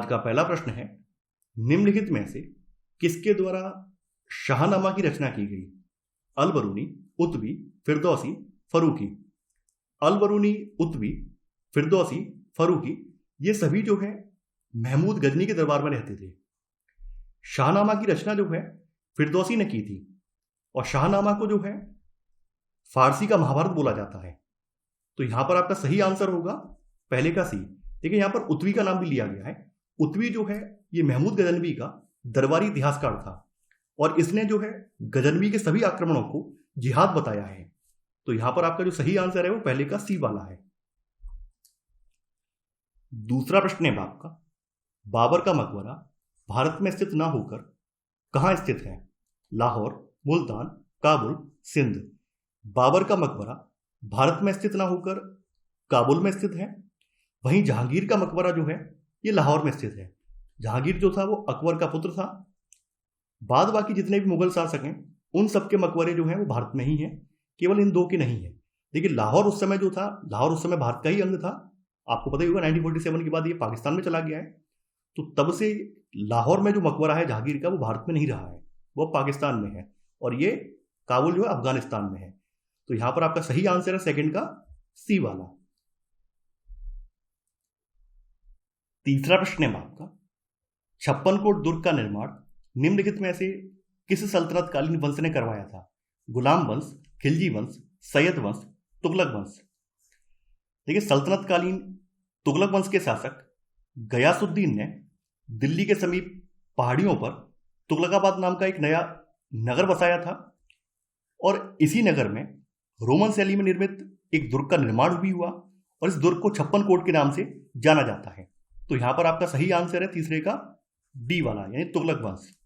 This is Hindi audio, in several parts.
आज का पहला प्रश्न है, निम्नलिखित में से किसके द्वारा शाहनामा की रचना की गई? अल-बरूनी, उतबी, फिरदौसी, फरूकी। अल-बरूनी, उतबी, फिरदौसी, फरूकी ये सभी जो है महमूद गजनी के दरबार में रहते थे। शाहनामा की रचना जो है फिरदौसी ने की थी और शाहनामा को जो है फारसी का महाभारत बोला जाता है। तो यहां पर आपका सही आंसर होगा पहले का सी। देखिए यहां पर उतवी का नाम भी लिया गया है। उतवी जो है ये महमूद गजनवी का दरबारी इतिहासकार था और इसने जो है गजनवी के सभी आक्रमणों को जिहाद बताया है। तो यहां पर आपका जो सही आंसर है वो पहले का सी वाला है। दूसरा प्रश्न है आपका, बाबर का मकबरा भारत में स्थित ना होकर कहां स्थित है? लाहौर, मुल्तान, काबुल, सिंध। बाबर का मकबरा भारत में स्थित ना होकर काबुल में स्थित है। वहीं जहांगीर का मकबरा जो है ये लाहौर में स्थित है। जहांगीर जो था वो अकबर का पुत्र था। बाद बाकी जितने भी मुगल शासक हैं उन सबके मकबरे जो हैं वो भारत में ही हैं, केवल इन दो के नहीं है। देखिए लाहौर उस समय जो था, लाहौर उस समय भारत का ही अंग था। आपको पता ही होगा 1947 के बाद ये पाकिस्तान में चला गया है। तो तब से लाहौर में जो मकबरा है जहांगीर का वो भारत में नहीं रहा है, वो पाकिस्तान में है और ये काबुल जो है अफगानिस्तान में है। तो यहां पर आपका सही आंसर है सेकंड का सी वाला। तीसरा प्रश्न है आपका, छप्पनकोट दुर्ग का निर्माण निम्नलिखित में से किस सल्तनतकालीन वंश ने करवाया था? गुलाम वंश, खिलजी वंश, सैयद वंश, तुगलक वंश। देखिए सल्तनतकालीन तुगलक वंश के शासक गयासुद्दीन ने दिल्ली के समीप पहाड़ियों पर तुगलकाबाद नाम का एक नया नगर बसाया था और इसी नगर में रोमन शैली में निर्मित एक दुर्ग का निर्माण भी हुआ और इस दुर्ग को छप्पनकोट के नाम से जाना जाता है। तो यहां पर आपका सही आंसर है तीसरे का डी वाला, यानी तुगलक वंश।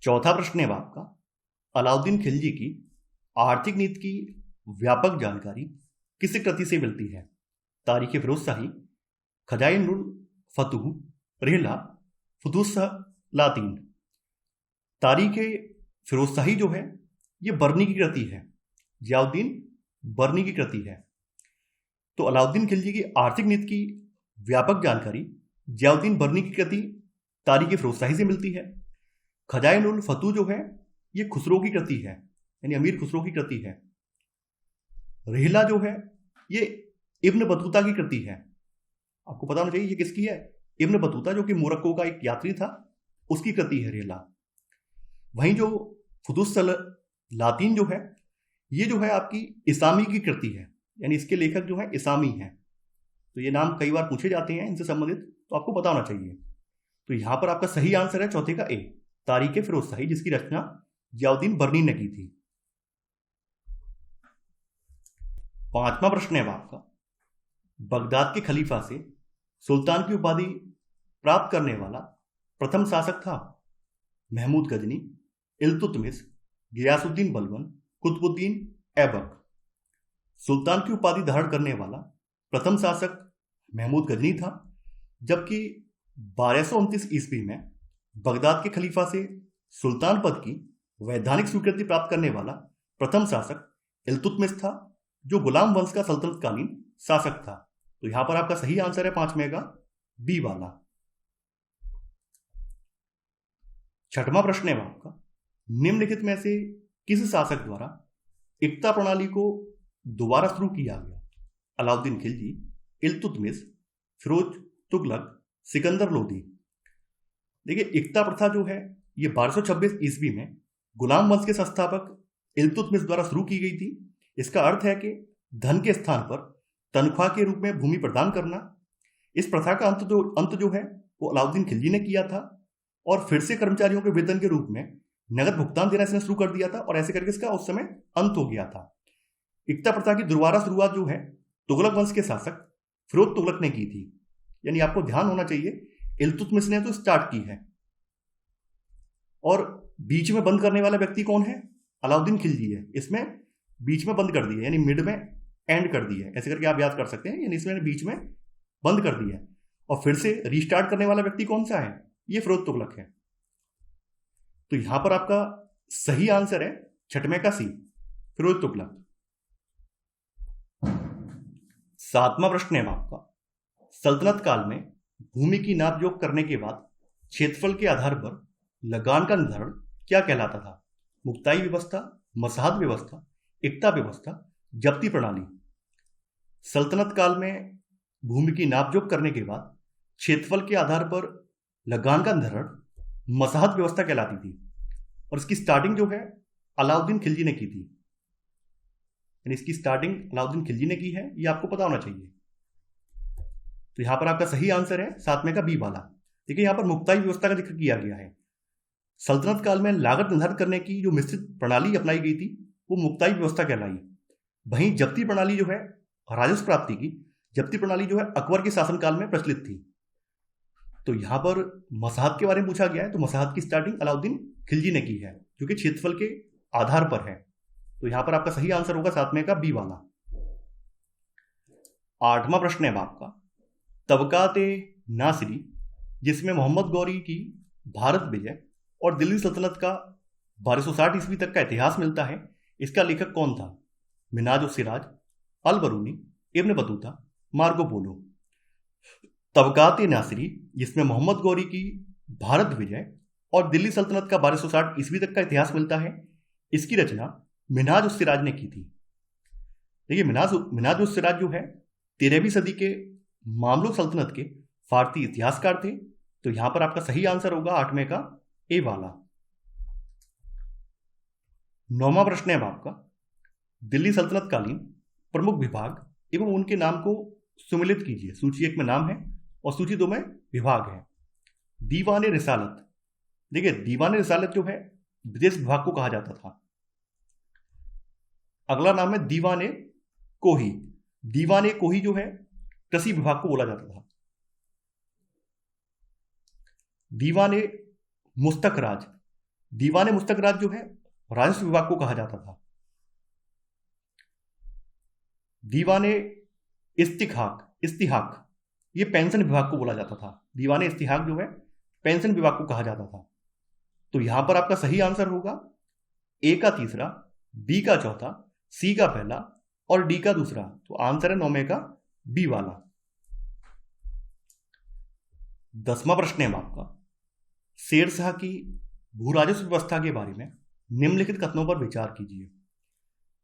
चौथा प्रश्न है आपका, अलाउद्दीन खिलजी की आर्थिक नीति की व्यापक जानकारी किस कृति से मिलती है? तारीख फिरोज शाही, खजाइनुल फतूह, रिहला, फुतूस लातीन। तारीख फिरोज शाही जो है ये बर्नी की कृति है, जियाउद्दीन बर्नी की कृति है। तो अलाउद्दीन खिलजी की आर्थिक नीति की व्यापक जानकारी जियाउद्दीन बर्नी की कृति तारीख फिरोज शाही से मिलती है। खजाइनुल फतूह जो है ये खुसरो की कृति है, यानी अमीर खुसरो की कृति है। रिहला जो है ये इब्न बतूता की कृति है। आपको पता होना चाहिए ये किसकी है, इब्न बतूता जो कि मोरक्को का एक यात्री था उसकी कृति है रिहला। वहीं जो फुतूस लातीन जो है ये जो है आपकी इसामी की कृति है, यानी इसके लेखक जो है इसामी है। तो ये नाम कई बार पूछे जाते हैं इनसे संबंधित, तो आपको पता होना चाहिए। तो यहां पर आपका सही आंसर है चौथे का ए, तारीख फिरोज शाही, जिसकी रचना जियाउद्दीन बर्नी ने की थी। पांचवा प्रश्न है आपका, बगदाद के खलीफा से सुल्तान की उपाधि प्राप्त करने वाला प्रथम शासक था? महमूद गजनी, इल्तुतमिश, गियासुद्दीन बलबन, कुतुबुद्दीन ऐबक। सुल्तान की उपाधि धारण करने वाला प्रथम शासक महमूद गजनी था, जबकि 1229 ईस्वी में बगदाद के खलीफा से सुल्तान पद की वैधानिक स्वीकृति प्राप्त करने वाला प्रथम शासक इल्तुतमिश था, जो गुलाम वंश का सल्तनतकालीन शासक था। तो यहां पर आपका सही आंसर है पांचवें का बी वाला। छठवां प्रश्न है आपका, निम्नलिखित में से किस शासक द्वारा इक्ता प्रणाली को दोबारा शुरू किया गया? अलाउद्दीन खिलजी, इल्तुतमिश, फिरोज तुगलक, सिकंदर लोदी। देखिए इक्ता प्रथा जो है ये 1226 ईस्वी में गुलाम वंश के संस्थापक इल्तुतमिश द्वारा शुरू की गई थी। इसका अर्थ है कि धन के स्थान पर तनख्वाह के रूप में भूमि प्रदान करना। इस प्रथा का अंत जो है वो अलाउद्दीन खिलजी ने किया था और फिर से कर्मचारियों के वेतन के रूप में नगद भुगतान देना इसने शुरू कर दिया था और ऐसे करके इसका उस समय अंत हो गया था। इक्ता प्रथा की दोबारा शुरुआत जो है तुगलक वंश के शासक फिरोज तुगलक ने की थी, यानी आपको ध्यान होना चाहिए इल्तुतमिश ने तो स्टार्ट की है और बीच में बंद करने वाला व्यक्ति कौन है? अलाउद्दीन खिलजी है। इसमें बीच में बंद कर दी है, यानी मिड में एंड कर दी है, ऐसे करके आप याद कर सकते हैं। यानी इसमें बीच में बंद कर दिया है और फिर से रीस्टार्ट करने वाला व्यक्ति कौन सा है? ये फिरोज तुगलक है। तो यहां पर आपका सही आंसर है छठवें का सी, फिरोज तुगलक। सातवां प्रश्न है आपका, सल्तनत काल में भूमि की नाप जोख करने के बाद क्षेत्रफल के आधार पर लगान का निर्धारण क्या कहलाता था? मुक्ताई व्यवस्था, मसहत व्यवस्था, इक्ता व्यवस्था, जब्ती प्रणाली। सल्तनत काल में भूमि की नाप जोख करने के बाद क्षेत्रफल के आधार पर लगान का निर्धारण मसहत व्यवस्था कहलाती थी और इसकी स्टार्टिंग जो है अलाउद्दीन खिलजी ने की थी। यानी इसकी स्टार्टिंग अलाउद्दीन खिलजी ने की है, ये आपको पता होना चाहिए। तो यहां पर आपका सही आंसर है 7वें का बी वाला। देखिए यहां पर मुक्ताई व्यवस्था का जिक्र किया गया है। सल्तनत काल में लागत निर्धारित करने की जो मिश्रित प्रणाली अपनाई गई थी वो मुक्ताई व्यवस्था कहलाई। वहीं जब्ती प्रणाली जो है राजस्व प्राप्ति की जब्ती प्रणाली जो है अकबर के शासनकाल में प्रचलित थी। तो यहां पर मसहत के बारे में पूछा गया है, तो मसहत की स्टार्टिंग अलाउद्दीन खिलजी ने की है जो कि क्षेत्रफल के आधार पर है। तो यहां पर आपका सही आंसर होगा 7वें का बी वाला। 8वां प्रश्न है आपका तबकात-ए-नासिरी, जिसमें मोहम्मद गौरी की भारत विजय और दिल्ली सल्तनत का 1260 ईस्वी तक का इतिहास मिलता है। इसका लेखक कौन था? मिन्हाज-उस-सिराज, Al-Biruni, Ibn Battuta, Marco Polo. तबकात-ए-नासिरी, जिसमें मोहम्मद गौरी की भारत विजय और दिल्ली सल्तनत का 1260 ईस्वी तक का इतिहास मिलता है, इसकी रचना मिन्हाज-उस-सिराज ने की थी। देखिए मिन्हाज-उस-सिराज जो है 13वीं सदी के मामलुक सल्तनत के फारसी इतिहासकार थे। तो यहां पर आपका सही आंसर होगा 8वें का ए वाला। 9वां प्रश्न है आपका दिल्ली सल्तनत कालीन प्रमुख विभाग एवं उनके नाम को सुमिलित कीजिए। सूची 1 में नाम है और सूची 2 में विभाग है। दीवान रिसालत, देखिए दीवान रिसालत जो है विदेश विभाग को कहा जाता था। अगला नाम है दीवान कोही। दीवान कोही जो है कृषि विभाग को बोला जाता था। दीवान मुस्तकराज, दीवान मुस्तकराज जो है राजस्व विभाग को कहा जाता था। दीवान इस्तिहाक ये पेंशन विभाग को बोला जाता था। दीवान इस्तिहाक जो है पेंशन विभाग को कहा जाता था। तो यहां पर आपका सही आंसर होगा ए का तीसरा, बी का चौथा, सी का पहला और डी का दूसरा। तो आंसर है 9वें का बी वाला। 10वां प्रश्न है आपका शेरशाह की भूराजस्व व्यवस्था के बारे में निम्नलिखित कथनों पर विचार कीजिए।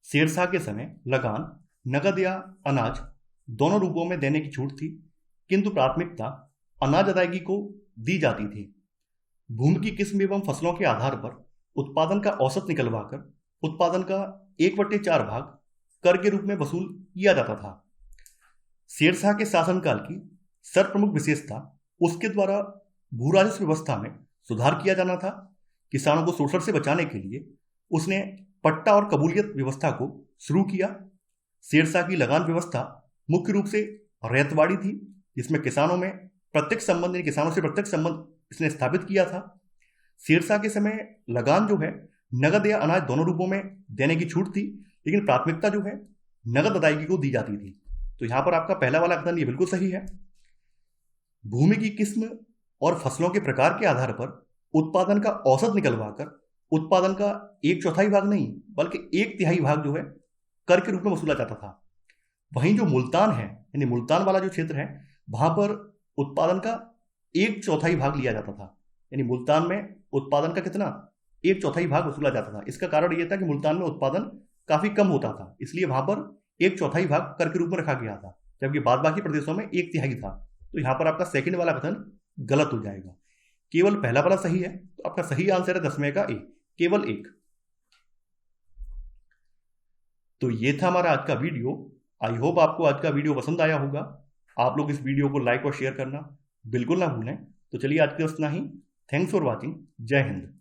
शेरशाह के समय लगान, नगद या अनाज दोनों रूपों में देने की छूट थी, किंतु प्राथमिकता अनाज अदायगी को दी जाती थी। भूमि की किस्म एवं फसलों के आधार पर उत्पादन का औसत निकलवाकर उत्पादन का 1/4 भाग कर के रूप में वसूल किया जाता था। शेरशाह के शासनकाल की सर्वप्रमुख विशेषता उसके द्वारा भूराजस्व व्यवस्था में सुधार किया जाना था। किसानों को शोषण से बचाने के लिए उसने पट्टा और कबूलियत व्यवस्था को शुरू किया। शेरशाह की लगान व्यवस्था मुख्य रूप से रैयतवाड़ी थी, जिसमें किसानों से प्रत्यक्ष संबंध इसने स्थापित किया था। शेरशाह के समय लगान जो है नगद या अनाज दोनों रूपों में देने की छूट थी, लेकिन प्राथमिकता जो है नगद अदायगी को दी जाती थी। तो यहां पर आपका पहला वाला कथन ये बिल्कुल सही है। भूमि की किस्म और फसलों के प्रकार के आधार पर उत्पादन का औसत निकलवाकर उत्पादन का 1/4 भाग नहीं बल्कि 1/3 भाग जो है कर के रूप में वसूला जाता था। वहीं जो मुल्तान है, यानी मुल्तान वाला जो क्षेत्र है, वहां पर उत्पादन का 1/4 भाग लिया जाता था। यानी मुल्तान में उत्पादन का कितना 1/4 भाग वसूला जाता था। इसका कारण यह था कि मुल्तान में उत्पादन काफी कम होता था, इसलिए वहां पर 1/4 भाग कर के रूप में रखा गया था, जबकि बाद बाकी प्रदेशों में 1/3 था। तो यहां पर आपका सेकंड वाला कथन गलत हो जाएगा, केवल पहला वाला सही है। तो आपका सही आंसर है 10वें का ए, केवल 1। तो ये था हमारा आज का वीडियो। आई होप आपको आज का वीडियो पसंद आया होगा। आप लोग इस वीडियो को लाइक और शेयर करना बिल्कुल ना भूलें। तो चलिए आज के लिए इतना ही। Thanks for watching. जय हिंद।